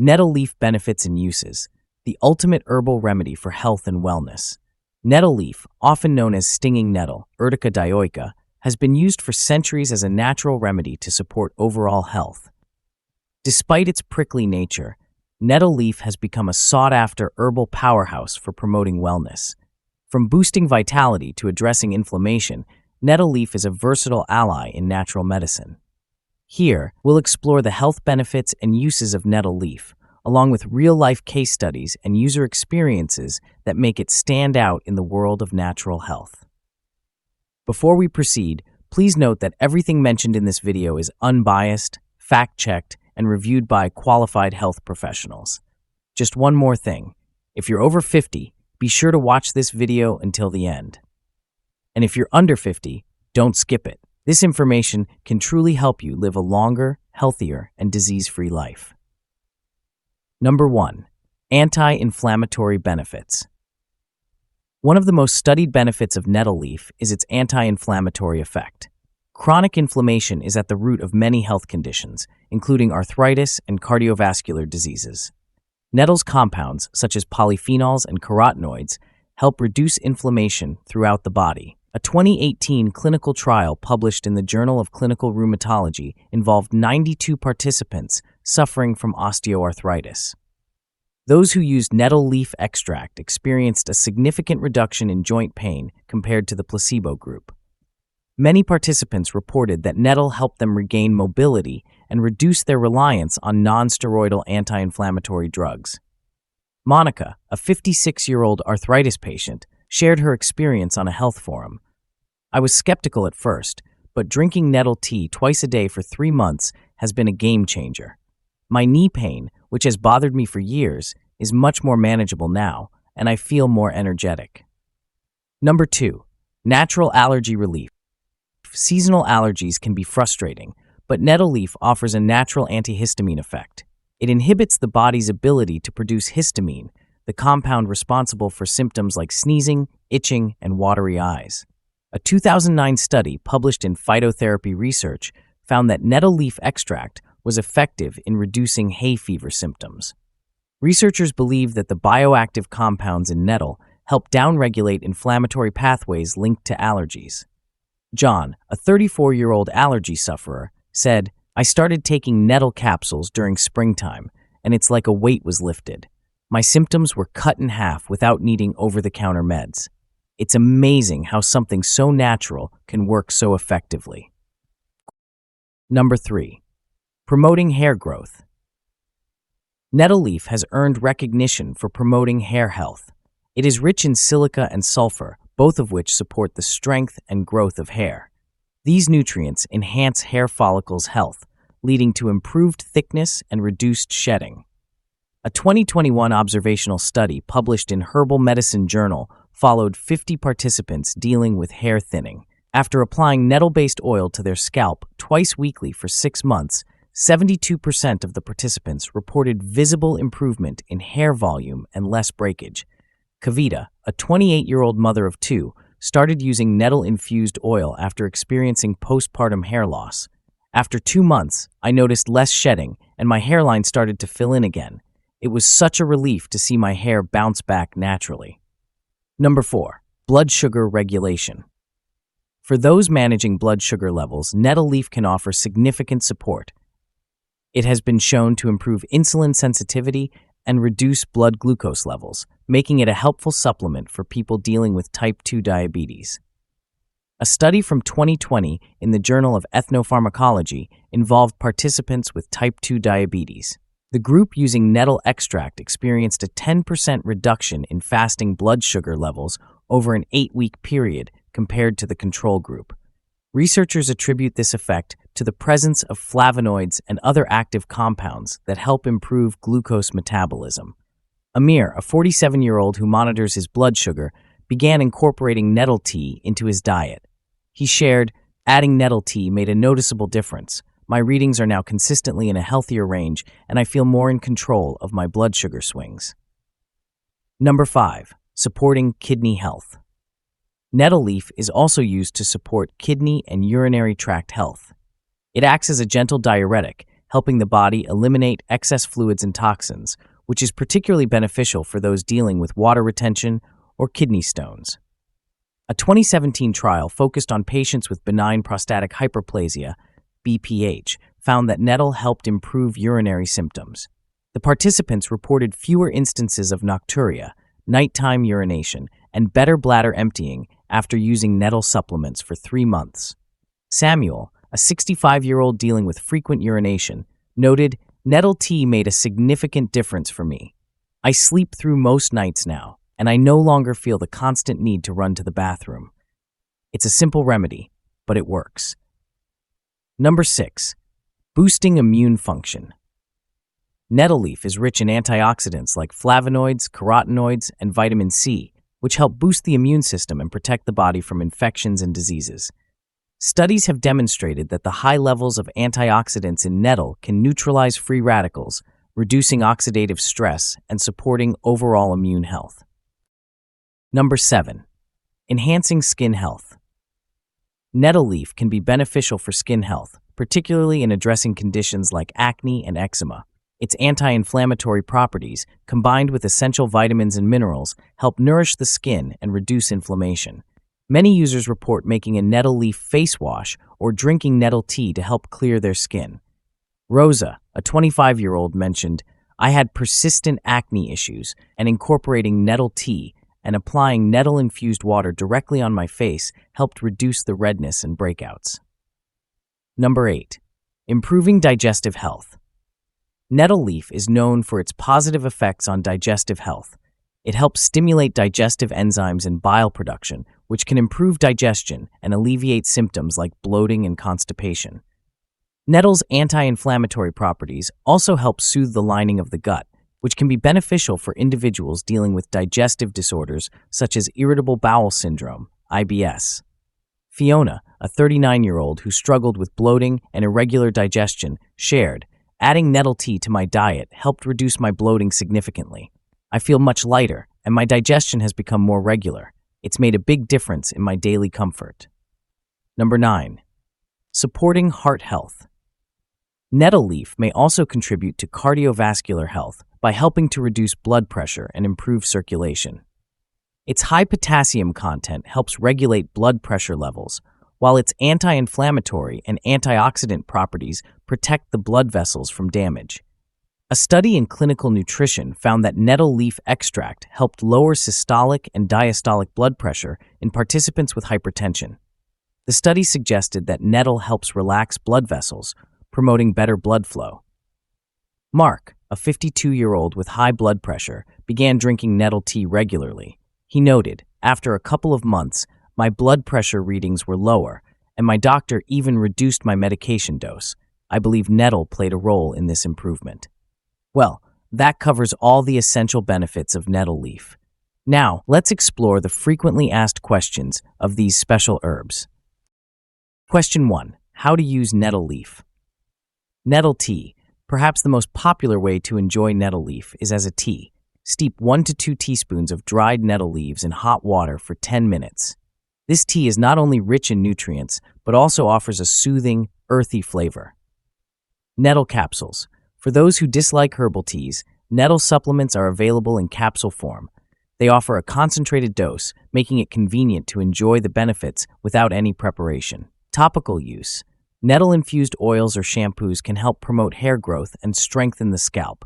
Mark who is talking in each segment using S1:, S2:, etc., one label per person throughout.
S1: Nettle leaf benefits and uses. The ultimate herbal remedy for health and wellness. Nettle leaf, often known as stinging nettle, Urtica dioica, has been used for centuries as a natural remedy to support overall health. Despite its prickly nature, nettle leaf has become a sought-after herbal powerhouse for promoting wellness. From boosting vitality to addressing inflammation, nettle leaf is a versatile ally in natural medicine. Here, we'll explore the health benefits and uses of nettle leaf, along with real-life case studies and user experiences that make it stand out in the world of natural health. Before we proceed, please note that everything mentioned in this video is unbiased, fact-checked, and reviewed by qualified health professionals. Just one more thing. If you're over 50, be sure to watch this video until the end. And if you're under 50, don't skip it. This information can truly help you live a longer, healthier, and disease-free life. Number 1. Anti-inflammatory benefits. One of the most studied benefits of nettle leaf is its anti-inflammatory effect. Chronic inflammation is at the root of many health conditions, including arthritis and cardiovascular diseases. Nettle's compounds, such as polyphenols and carotenoids, help reduce inflammation throughout the body. A 2018 clinical trial published in the Journal of Clinical Rheumatology involved 92 participants suffering from osteoarthritis. Those who used nettle leaf extract experienced a significant reduction in joint pain compared to the placebo group. Many participants reported that nettle helped them regain mobility and reduce their reliance on non-steroidal anti-inflammatory drugs. Monica, a 56-year-old arthritis patient, shared her experience on a health forum. I was skeptical at first, but drinking nettle tea twice a day for 3 months has been a game changer. My knee pain, which has bothered me for years, is much more manageable now, and I feel more energetic. Number 2. Natural allergy relief. Seasonal allergies can be frustrating, but nettle leaf offers a natural antihistamine effect. It inhibits the body's ability to produce histamine, the compound responsible for symptoms like sneezing, itching, and watery eyes. A 2009 study published in Phytotherapy Research found that nettle leaf extract was effective in reducing hay fever symptoms. Researchers believe that the bioactive compounds in nettle help downregulate inflammatory pathways linked to allergies. John, a 34-year-old allergy sufferer, said, "I started taking nettle capsules during springtime, and it's like a weight was lifted. My symptoms were cut in half without needing over-the-counter meds. It's amazing how something so natural can work so effectively." Number 3. Promoting hair growth. Nettle leaf has earned recognition for promoting hair health. It is rich in silica and sulfur, both of which support the strength and growth of hair. These nutrients enhance hair follicles' health, leading to improved thickness and reduced shedding. A 2021 observational study published in Herbal Medicine Journal followed 50 participants dealing with hair thinning. After applying nettle-based oil to their scalp twice weekly for 6 months, 72% of the participants reported visible improvement in hair volume and less breakage. Kavita, a 28-year-old mother of 2, started using nettle-infused oil after experiencing postpartum hair loss. After 2 months, I noticed less shedding and my hairline started to fill in again. It was such a relief to see my hair bounce back naturally. Number 4. Blood sugar regulation. For those managing blood sugar levels, nettle leaf can offer significant support. It has been shown to improve insulin sensitivity and reduce blood glucose levels, making it a helpful supplement for people dealing with type 2 diabetes. A study from 2020 in the Journal of Ethnopharmacology involved participants with type 2 diabetes. The group using nettle extract experienced a 10% reduction in fasting blood sugar levels over an 8-week period compared to the control group. Researchers attribute this effect to the presence of flavonoids and other active compounds that help improve glucose metabolism. Amir, a 47-year-old who monitors his blood sugar, began incorporating nettle tea into his diet. He shared, "Adding nettle tea made a noticeable difference. My readings are now consistently in a healthier range, and I feel more in control of my blood sugar swings." Number 5. Supporting kidney health. Nettle leaf is also used to support kidney and urinary tract health. It acts as a gentle diuretic, helping the body eliminate excess fluids and toxins, which is particularly beneficial for those dealing with water retention or kidney stones. A 2017 trial focused on patients with benign prostatic hyperplasia, BPH, found that nettle helped improve urinary symptoms. The participants reported fewer instances of nocturia, nighttime urination, and better bladder emptying after using nettle supplements for 3 months. Samuel, a 65-year-old dealing with frequent urination, noted, "Nettle tea made a significant difference for me. I sleep through most nights now, and I no longer feel the constant need to run to the bathroom. It's a simple remedy, but it works." Number 6. Boosting immune function. Nettle leaf is rich in antioxidants like flavonoids, carotenoids, and vitamin C, which help boost the immune system and protect the body from infections and diseases. Studies have demonstrated that the high levels of antioxidants in nettle can neutralize free radicals, reducing oxidative stress and supporting overall immune health. Number 7. Enhancing skin health. Nettle leaf can be beneficial for skin health, particularly in addressing conditions like acne and eczema. Its anti-inflammatory properties, combined with essential vitamins and minerals, help nourish the skin and reduce inflammation. Many users report making a nettle leaf face wash or drinking nettle tea to help clear their skin. Rosa, a 25-year-old, mentioned, "I had persistent acne issues, and incorporating nettle tea and applying nettle-infused water directly on my face helped reduce the redness and breakouts." Number 8. Improving digestive health. Nettle leaf is known for its positive effects on digestive health. It helps stimulate digestive enzymes and bile production, which can improve digestion and alleviate symptoms like bloating and constipation. Nettle's anti-inflammatory properties also help soothe the lining of the gut, which can be beneficial for individuals dealing with digestive disorders such as irritable bowel syndrome, IBS. Fiona, a 39-year-old who struggled with bloating and irregular digestion, shared, "Adding nettle tea to my diet helped reduce my bloating significantly. I feel much lighter, and my digestion has become more regular. It's made a big difference in my daily comfort." Number 9. Supporting heart health. Nettle leaf may also contribute to cardiovascular health by helping to reduce blood pressure and improve circulation. Its high potassium content helps regulate blood pressure levels, while its anti-inflammatory and antioxidant properties protect the blood vessels from damage. A study in clinical nutrition found that nettle leaf extract helped lower systolic and diastolic blood pressure in participants with hypertension. The study suggested that nettle helps relax blood vessels, promoting better blood flow. Mark, a 52-year-old with high blood pressure, began drinking nettle tea regularly. He noted, "After a couple of months, my blood pressure readings were lower, and my doctor even reduced my medication dose. I believe nettle played a role in this improvement." Well, that covers all the essential benefits of nettle leaf. Now, let's explore the frequently asked questions of these special herbs. Question 1. How to use nettle leaf. Nettle tea. Perhaps the most popular way to enjoy nettle leaf is as a tea. Steep 1 to 2 teaspoons of dried nettle leaves in hot water for 10 minutes. This tea is not only rich in nutrients, but also offers a soothing, earthy flavor. Nettle capsules. For those who dislike herbal teas, nettle supplements are available in capsule form. They offer a concentrated dose, making it convenient to enjoy the benefits without any preparation. Topical use. Nettle-infused oils or shampoos can help promote hair growth and strengthen the scalp.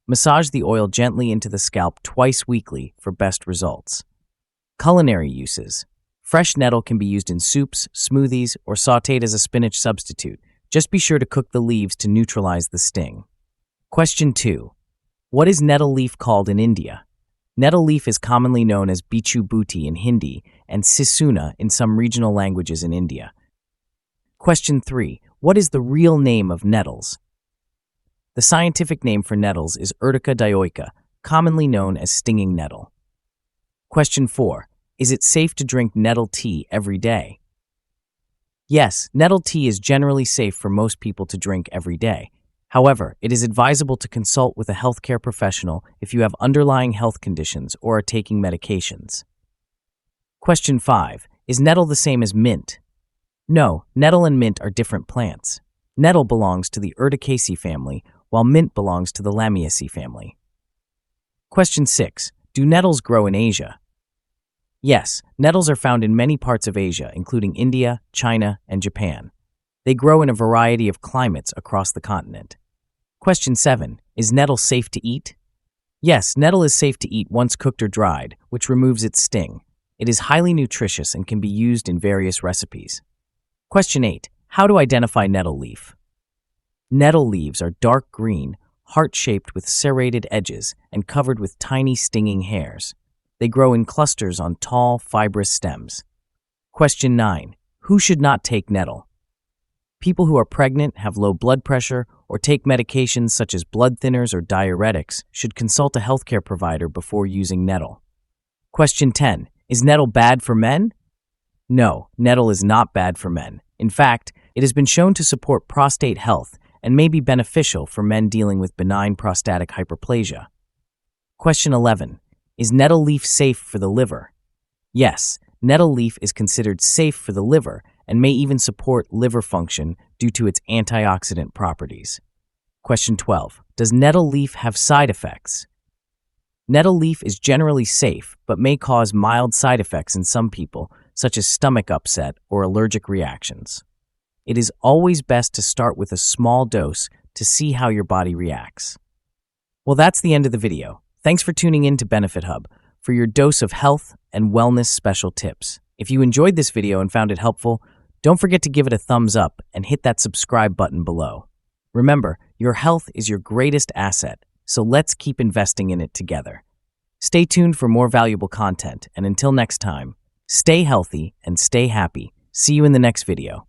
S1: Massage the oil gently into the scalp twice weekly for best results. Culinary uses. Fresh nettle can be used in soups, smoothies, or sautéed as a spinach substitute. Just be sure to cook the leaves to neutralize the sting. Question 2. What is nettle leaf called in India? Nettle leaf is commonly known as bichu booty in Hindi and sisuna in some regional languages in India. Question 3. What is the real name of nettles? The scientific name for nettles is Urtica dioica, commonly known as stinging nettle. Question 4. Is it safe to drink nettle tea every day? Yes, nettle tea is generally safe for most people to drink every day. However, it is advisable to consult with a healthcare professional if you have underlying health conditions or are taking medications. Question 5. Is nettle the same as mint? No, nettle and mint are different plants. Nettle belongs to the Urticaceae family, while mint belongs to the Lamiaceae family. Question 6. Do nettles grow in Asia? Yes, nettles are found in many parts of Asia, including India, China, and Japan. They grow in a variety of climates across the continent. Question 7. Is nettle safe to eat? Yes, nettle is safe to eat once cooked or dried, which removes its sting. It is highly nutritious and can be used in various recipes. Question 8. How to identify nettle leaf? Nettle leaves are dark green, heart-shaped with serrated edges and covered with tiny stinging hairs. They grow in clusters on tall, fibrous stems. Question 9. Who should not take nettle? People who are pregnant, have low blood pressure, or take medications such as blood thinners or diuretics should consult a healthcare provider before using nettle. Question 10. Is nettle bad for men? No, nettle is not bad for men. In fact, it has been shown to support prostate health and may be beneficial for men dealing with benign prostatic hyperplasia. Question 11. Is nettle leaf safe for the liver? Yes, nettle leaf is considered safe for the liver and may even support liver function due to its antioxidant properties. Question 12. Does nettle leaf have side effects? Nettle leaf is generally safe, but may cause mild side effects in some people, such as stomach upset or allergic reactions. It is always best to start with a small dose to see how your body reacts. Well, that's the end of the video. Thanks for tuning in to Benefit Hub for your dose of health and wellness special tips. If you enjoyed this video and found it helpful, don't forget to give it a thumbs up and hit that subscribe button below. Remember, your health is your greatest asset, so let's keep investing in it together. Stay tuned for more valuable content, and until next time, stay healthy and stay happy. See you in the next video.